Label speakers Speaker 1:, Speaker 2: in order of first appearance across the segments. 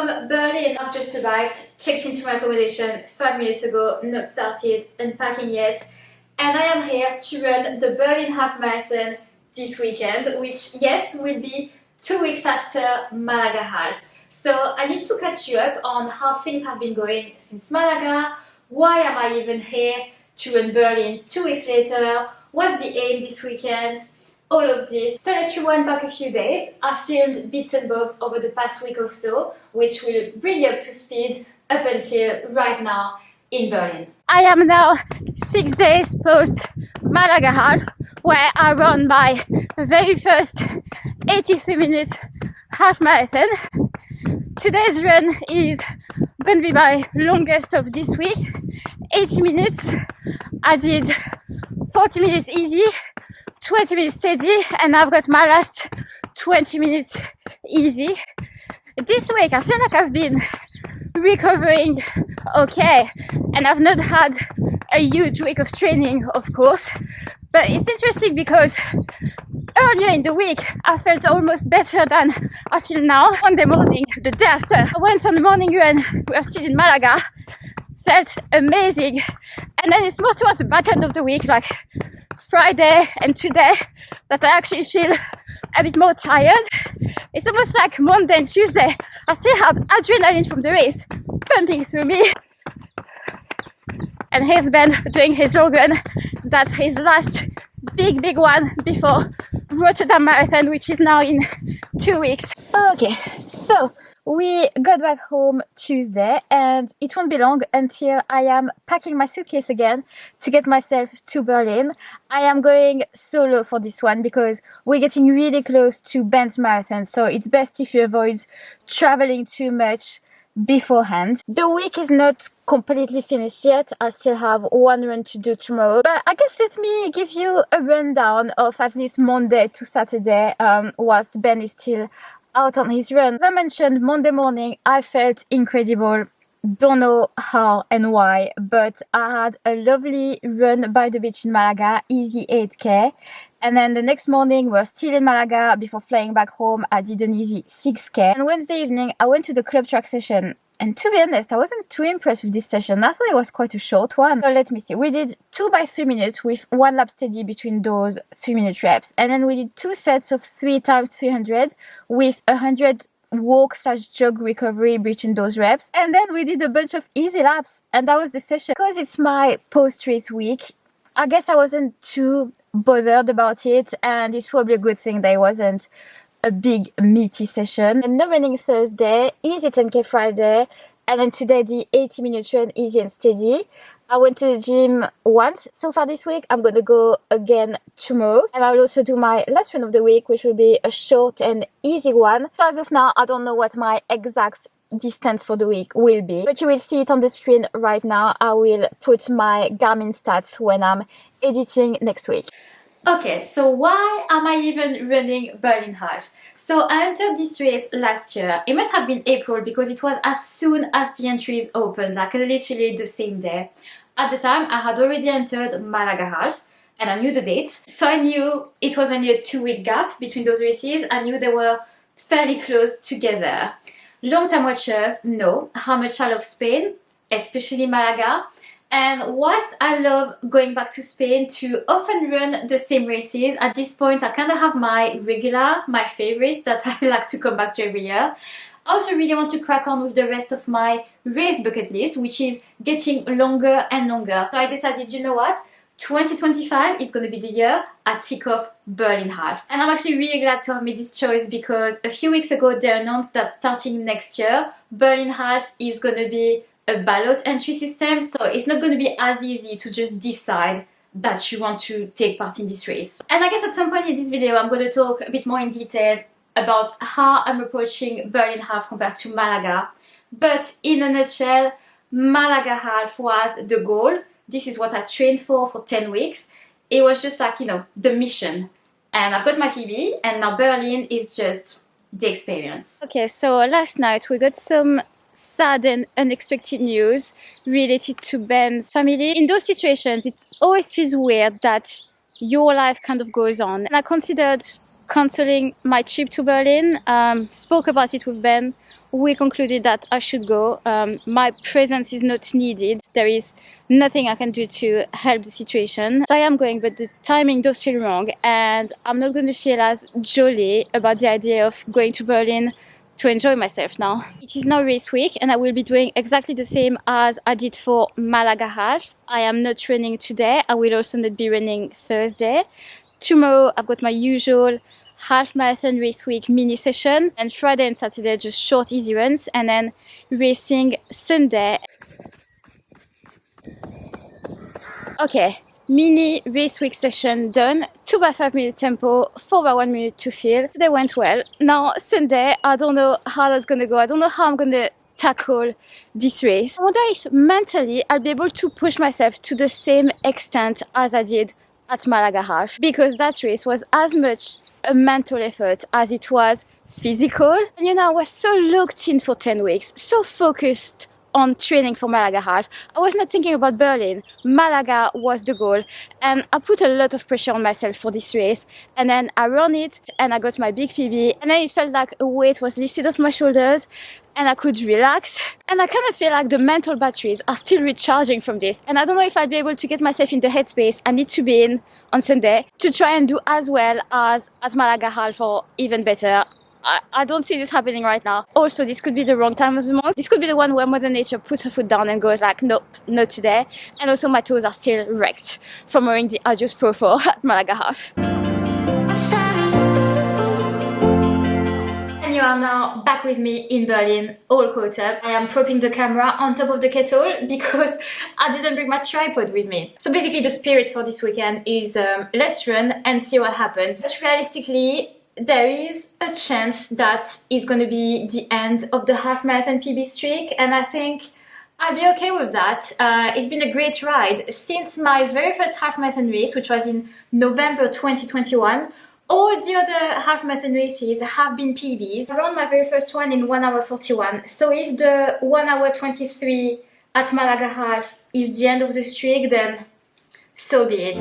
Speaker 1: from Berlin. I've just arrived, checked into my accommodation 5 minutes ago, not started unpacking yet, and I am here to run the Berlin Half Marathon this weekend, which, yes, will be 2 weeks after Malaga Half. So I need to catch you up on how things have been going since Malaga. Why am I even here to run Berlin 2 weeks later? What's the aim this weekend? All of this. So let's rewind back a few days. I filmed bits and bobs over the past week or so, which will bring you up to speed up until right now in Berlin. I am now 6 days post Malaga Half, where I run my very first 83-minute half marathon. Today's run is going to be my longest of this week, 80 minutes. I did 40 minutes easy, 20 minutes steady, and I've got my last 20 minutes easy. This week I feel like I've been recovering okay, and I've not had a huge week of training, of course, but it's interesting because earlier in the week I felt almost better than I feel now. Monday morning, the day after I went on a morning run, we were still in Malaga, felt amazing, and then it's more towards the back end of the week, like Friday and today, that I actually feel a bit more tired. It's almost like Monday and Tuesday I still have adrenaline from the race pumping through me. And here's Ben doing his long run. That's his last big one before Rotterdam Marathon, which is now in 2 weeks. Okay, so we got back home Tuesday, and it won't be long until I am packing my suitcase again to get myself to Berlin. I am going solo for this one because we're getting really close to Ben's marathon, so it's best if you avoid traveling too much beforehand. The week is not completely finished yet. I still have one run to do tomorrow, but I guess let me give you a rundown of at least Monday to Saturday whilst Ben is still out on his run. As I mentioned, Monday morning I felt incredible. Don't know how and why, but I had a lovely run by the beach in Malaga, easy 8k. And then the next morning we're still in Malaga before flying back home. I did an easy 6k. And Wednesday evening I went to the club track session. And to be honest, I wasn't too impressed with this session. I thought it was quite a short one. So let me see. We did 2 by 3 minutes with 1 lap steady between those 3-minute reps. And then we did 2 sets of 3 times 300 with 100 walk/jog recovery between those reps. And then we did a bunch of easy laps. And that was the session. Because it's my post-race week, I guess I wasn't too bothered about it. And it's probably a good thing that it wasn't a big meaty session. And no running Thursday, easy 10k Friday, and then today the 80-minute run, easy and steady. I went to the gym once so far this week. I'm gonna go again tomorrow, and I'll also do my last run of the week, which will be a short and easy one. So as of now, I don't know what my exact distance for the week will be, but you will see it on the screen right now. I will put my Garmin stats when I'm editing next week. Okay, so why am I even running Berlin Half? So I entered this race last year. It must have been April because it was as soon as the entries opened, like literally the same day. At the time, I had already entered Malaga Half and I knew the dates. So I knew it was only a 2-week gap between those races. I knew they were fairly close together. Long-time watchers know how much I love Spain, especially Malaga. And whilst I love going back to Spain to often run the same races, at this point I kind of have my favorites that I like to come back to every year. I also really want to crack on with the rest of my race bucket list, which is getting longer and longer. So I decided, you know what? 2025 is going to be the year I tick off Berlin Half. And I'm actually really glad to have made this choice because a few weeks ago they announced that starting next year, Berlin Half is going to be a ballot entry system, so it's not going to be as easy to just decide that you want to take part in this race. And I guess at some point in this video I'm going to talk a bit more in details about how I'm approaching Berlin Half compared to Malaga. But in a nutshell, Malaga Half was the goal. This is what I trained for 10 weeks. It was just like, you know, the mission. And I've got my PB, and now Berlin is just the experience. Okay, so last night we got some sad and unexpected news related to Ben's family. In those situations, it always feels weird that your life kind of goes on. And I considered cancelling my trip to Berlin. Spoke about it with Ben. We concluded that I should go. My presence is not needed. There is nothing I can do to help the situation. So I am going, but the timing does feel wrong, and I'm not going to feel as jolly about the idea of going to Berlin to enjoy myself now. It is now race week, and I will be doing exactly the same as I did for Malaga half. I am not running today. I will also not be running Thursday. Tomorrow I've got my usual half marathon race week mini session, and Friday and Saturday just short easy runs, and then racing Sunday. Okay, mini race week session done. 2 by 5 minute tempo, 4 by 1 minute to fill. They went well. Now Sunday, I don't know how that's gonna go. I don't know how I'm gonna tackle this race. I wonder if mentally I'll be able to push myself to the same extent as I did at Malaga half, because that race was as much a mental effort as it was physical. And you know, I was so locked in for 10 weeks, so focused on training for Malaga half. I was not thinking about Berlin. Malaga was the goal, and I put a lot of pressure on myself for this race, and then I ran it and I got my big PB, and then it felt like a weight was lifted off my shoulders and I could relax. And I kind of feel like the mental batteries are still recharging from this, and I don't know if I'll be able to get myself in the headspace I need to be in on Sunday to try and do as well as at Malaga half, or even better. I don't see this happening right now. Also, this could be the wrong time of the month. This could be the one where Mother Nature puts her foot down and goes like, nope, not today. And also my toes are still wrecked from wearing the Adios Pro 4 at Malaga half. And you are now back with me in Berlin, all caught up. I am propping the camera on top of the kettle because I didn't bring my tripod with me. So basically the spirit for this weekend is let's run and see what happens. But realistically, there is a chance that it's going to be the end of the half marathon PB streak, and I think I'll be okay with that. It's been a great ride. Since my very first half marathon race, which was in November 2021, all the other half marathon races have been PBs. I ran my very first one in 1 hour 41. So if the 1 hour 23 at Malaga half is the end of the streak, then so be it.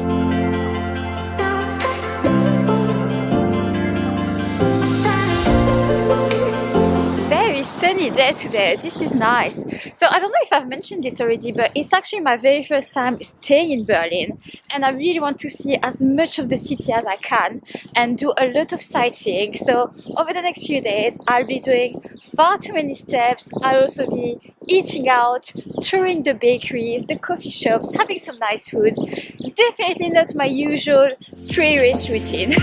Speaker 1: Sunny day today. This is nice. So I don't know if I've mentioned this already, but it's actually my very first time staying in Berlin, and I really want to see as much of the city as I can and do a lot of sightseeing. So over the next few days I'll be doing far too many steps. I'll also be eating out, touring the bakeries, the coffee shops, having some nice food. Definitely not my usual pre-race routine.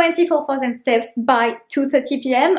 Speaker 1: 24,000 steps by 2:30 p.m.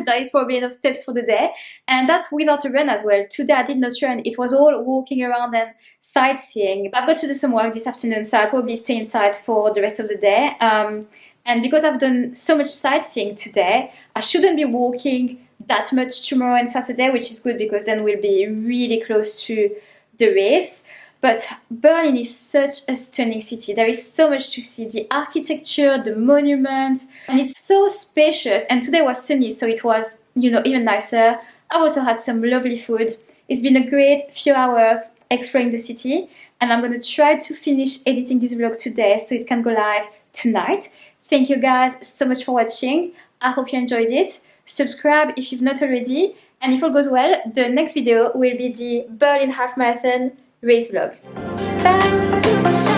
Speaker 1: That is probably enough steps for the day, and that's without a run as well. Today I did not run, it was all walking around and sightseeing. I've got to do some work this afternoon, so I'll probably stay inside for the rest of the day. And because I've done so much sightseeing today, I shouldn't be walking that much tomorrow and Saturday, which is good because then we'll be really close to the race. But Berlin is such a stunning city. There is so much to see. The architecture, the monuments, and it's so spacious. And today was sunny, so it was, you know, even nicer. I've also had some lovely food. It's been a great few hours exploring the city, and I'm going to try to finish editing this vlog today so it can go live tonight. Thank you guys so much for watching. I hope you enjoyed it. Subscribe if you've not already. And if all goes well, the next video will be the Berlin Half Marathon race vlog. Bye!